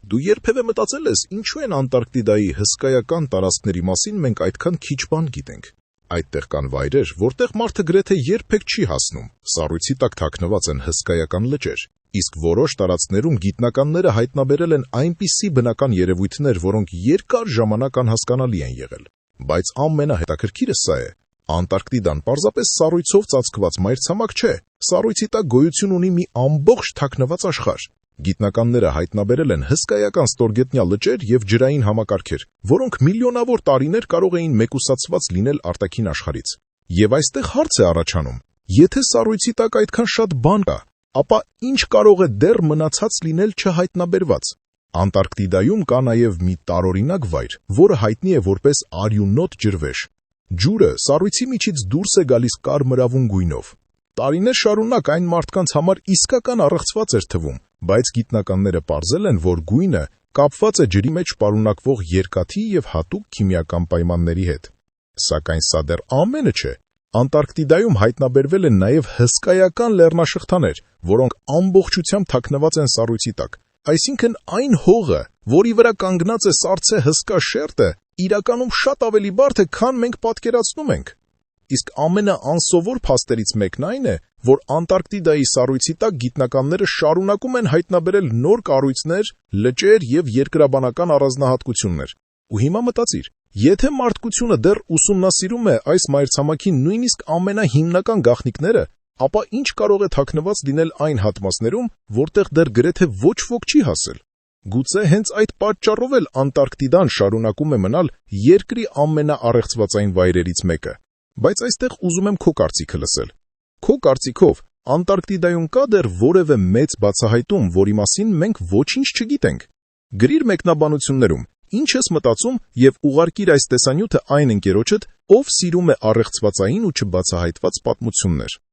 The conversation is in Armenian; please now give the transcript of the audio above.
Դու երբևէ մտածել ես, ինչու են Անտարկտիդայի հսկայական տարածքների մասին մենք այդքան քիչ բան գիտենք։ Այդտեղ կան վայրեր, որտեղ մարդը գրեթե երբեք չի հասնում, սառույցի տակ թաքնված են հսկայական լճեր, իսկ որոշ տարածքներում գիտնականները հայտնաբերել են այնպիսի բնական երևույթներ, որոնք երկար ժամանակ անհասկանալի են եղել։ Բայց ամենահետաքրքիրը սա է. Անտարկտիդան պարզապես սառույցով ծածկված մայրցամաք չէ, սառույցի տակ գոյություն ունի մի ամբողջ թաքնված աշխարհ։ Գիտնականները հայտնաբերել են հսկայական ստորգետնյա լճեր և ջրային համակարգեր, որոնք միլիոնավոր տարիներ կարող էին մեկուսացված լինել արտաքին աշխարհից։ Եվ այստեղ հարց է առաջանում. եթե սառույցի տակ այդքան շատ բան կա, ապա ինչ կարող է դեռ մնացած լինել չհայտնաբերված։ Անտարկտիդայում կա նաև մի տարօրինակ վայր, որը հայտնի է որպես արյունոտ ջրվեժ։ Ջուրը սառույցի միջից դուրս է գալիս կարմրավուն գույնով։ Տարիներ շարունակ այն մարդկանց համար իսկական առեղծված էր թվում, բայց գիտնականները պարզել են, որ գույնը կապված է ջրի մեջ պարունակվող երկաթի և հատուկ քիմիական պայմանների հետ։ Սակայն սա դեռ ամենը չէ։ Անտարկտիդայում հայտնաբերվել են նաև հսկայական լեռնաշղթաներ, որոնք ամբողջությամբ թաքնված են սառույցի տակ։ Այսինքն այն հողը, որի վրա կանգնած է սառցե հսկա շերտը, իրականում շատ ավելի բարդ է, քան մենք պատկերացնում ենք։ Իսկ ամենաանսովոր փաստերից մեկն այն է, որ Անտարկտիդայի սառույցի տակ գիտնականները շարունակում են հայտնաբերել նոր կառույցներ, լճեր և երկրաբանական առանձնահատկություններ։ Ու հիմա մտածիր, եթե մարդկությունը դեռ ուսումնասիրում է այս մայրցամաքի նույնիսկ ամենահիմնական գաղտնիքները, ապա ինչ կարող է թաքնված լինել այն հատվածներում, որտեղ դեռ գրեթե ոչ ոք չի հասել։ Գուցե հենց այդ պատճառով էլ Անտարկտիդան շարունակում է մնալ երկրի ամենաառեղծվածային վայրերից մեկը։ Բայց այստեղ ուզում եմ քո կարծիքը լսել։ Քո կարծիքով Անտարկտիդայում կա դեռ որևէ մեծ բացահայտում, որի մասին մենք ոչինչ չգիտենք։ Գրիր մեկնաբանություններում, ինչ ես մտածում և ուղարկիր այս տեսանյութը այն ընկերոջդ, ով սիրում է առեղծվածային ու չբացահայտված պատմություններ։